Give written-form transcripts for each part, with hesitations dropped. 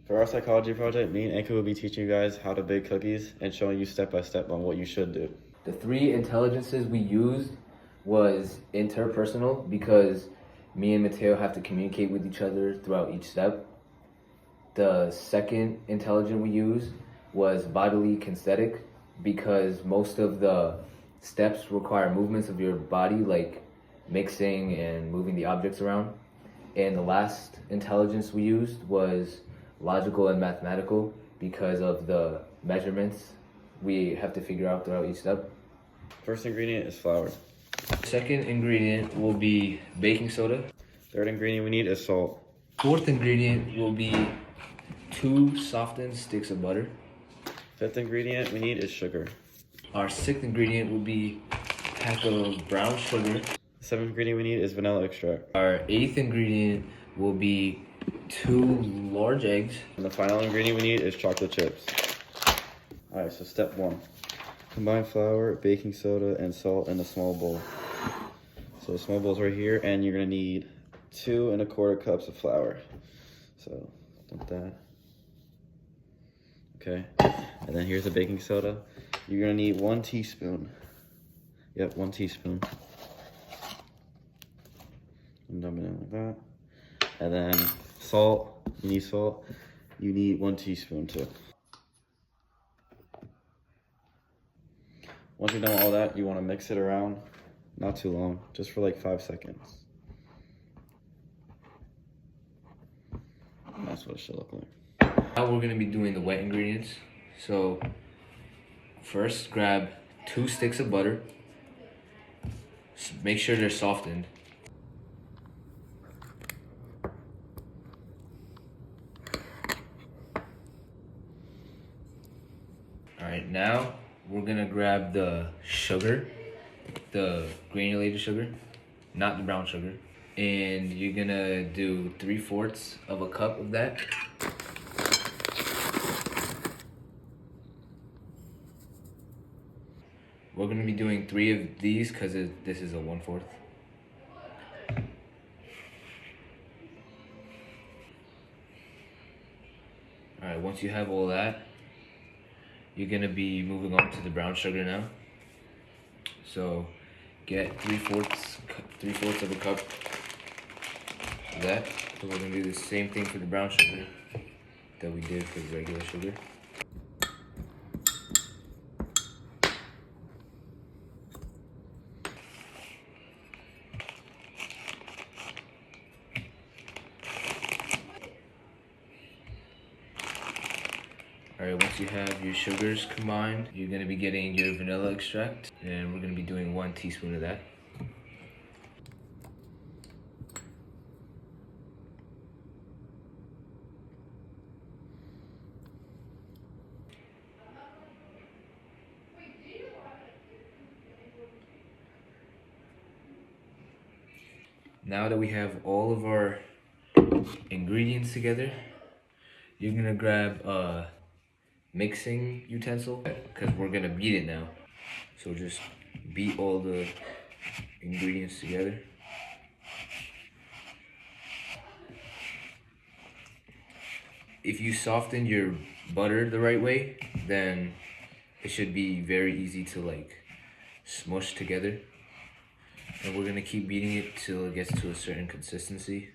For our psychology project, me and Enku will be teaching you guys how to bake cookies and showing you step by step on what you should do. The three intelligences we used was interpersonal, because me and Mateo have to communicate with each other throughout each step. The second intelligence we used was bodily kinesthetic, because most of the steps require movements of your body, like mixing and moving the objects around. And the last intelligence we used was logical and mathematical, because of the measurements we have to figure out throughout each step. First ingredient is flour. Second ingredient will be baking soda. Third ingredient we need is salt. Fourth ingredient will be 2 softened sticks of butter. Fifth ingredient we need is sugar. Our sixth ingredient will be a pack of brown sugar. The seventh ingredient we need is vanilla extract. Our eighth ingredient will be 2 large eggs. And the final ingredient we need is chocolate chips. Alright, so step 1. Combine flour, baking soda, and salt in a small bowl. So the small bowl's right here, and you're gonna need 2 1/4 cups of flour. So dump that. Okay, and then here's the baking soda. You're gonna need 1 teaspoon. Yep, 1 teaspoon. And dump it in like that. And then salt, you need salt. You need 1 teaspoon too. Once you're done with all that, you wanna mix it around, not too long, just for like 5 seconds. And that's what it should look like. Now we're gonna be doing the wet ingredients. So first, grab 2 sticks of butter. Make sure they're softened. All right, now we're gonna grab the sugar, the granulated sugar, not the brown sugar. And you're gonna do 3/4 of a cup of that. We're gonna be doing 3 of these because this is a 1/4. All right, once you have all that, you're gonna be moving on to the brown sugar now. So get 3/4 of a cup of that. So we're gonna do the same thing for the brown sugar that we did for the regular sugar. All right, once you have your sugars combined, you're gonna be getting your vanilla extract, and we're gonna be doing 1 teaspoon of that. Now that we have all of our ingredients together, you're gonna grab a mixing utensil, because we're gonna beat it now. So just beat all the ingredients together. If you soften your butter the right way, then it should be very easy to like smush together. And we're gonna keep beating it till it gets to a certain consistency.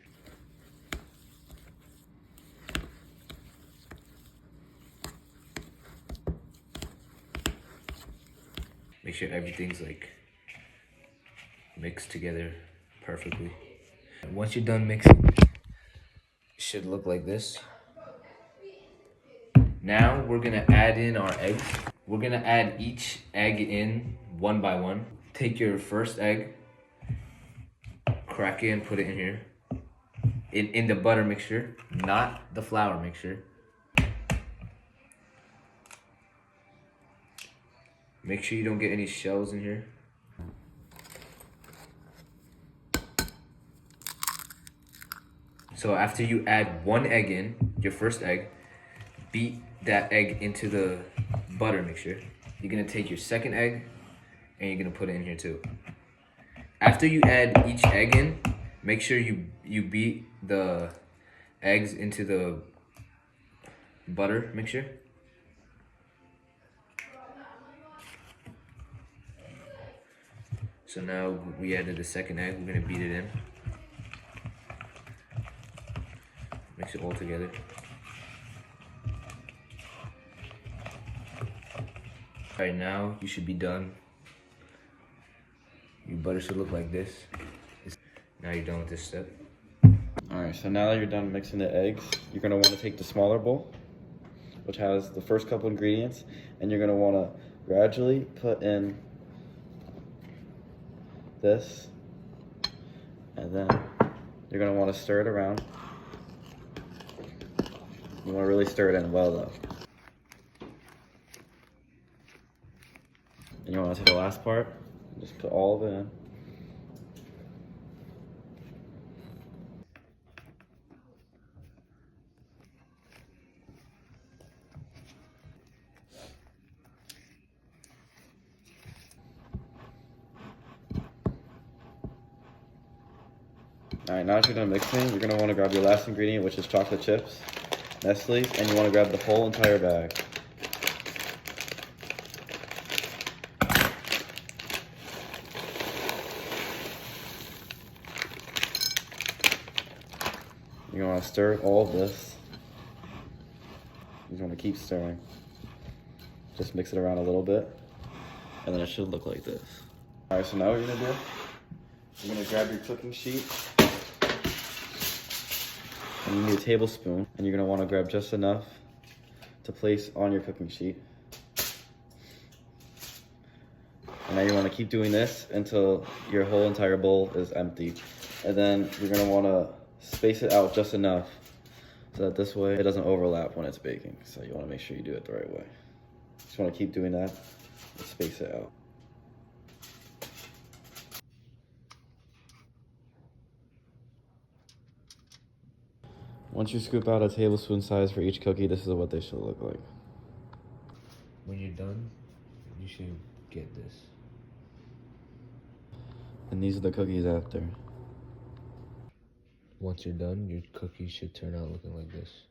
Make sure everything's like mixed together perfectly. And once you're done mixing, it should look like this. Now we're gonna add in our eggs. We're gonna add each egg in 1 by 1. Take your first egg, crack it and put it in here. In the butter mixture, not the flour mixture. Make sure you don't get any shells in here. So after you add 1 egg in, your first egg, beat that egg into the butter mixture. You're gonna take your second egg and you're gonna put it in here too. After you add each egg in, make sure you beat the eggs into the butter mixture. So now we added the second egg. We're gonna beat it in. Mix it all together. All right, now you should be done. Your butter should look like this. Now you're done with this step. All right, so now that you're done mixing the eggs, you're gonna wanna take the smaller bowl, which has the first couple ingredients, and you're gonna wanna gradually put in this, and then you're gonna wanna stir it around. You wanna really stir it in well though. And you wanna take the last part, and just put all of it in. All right, now that you're done mixing, you're gonna wanna grab your last ingredient, which is chocolate chips, Nestle, and you wanna grab the whole entire bag. You're gonna wanna stir all of this. You're gonna keep stirring. Just mix it around a little bit, and then it should look like this. All right, so now what you're gonna do, you're gonna grab your cooking sheet, and you need a tablespoon, and you're gonna wanna grab just enough to place on your cooking sheet. And now you wanna keep doing this until your whole entire bowl is empty. And then you're gonna wanna space it out just enough so that this way it doesn't overlap when it's baking. So you wanna make sure you do it the right way. Just wanna keep doing that and space it out. Once you scoop out a tablespoon size for each cookie, this is what they should look like. When you're done, you should get this. And these are the cookies after. Once you're done, your cookies should turn out looking like this.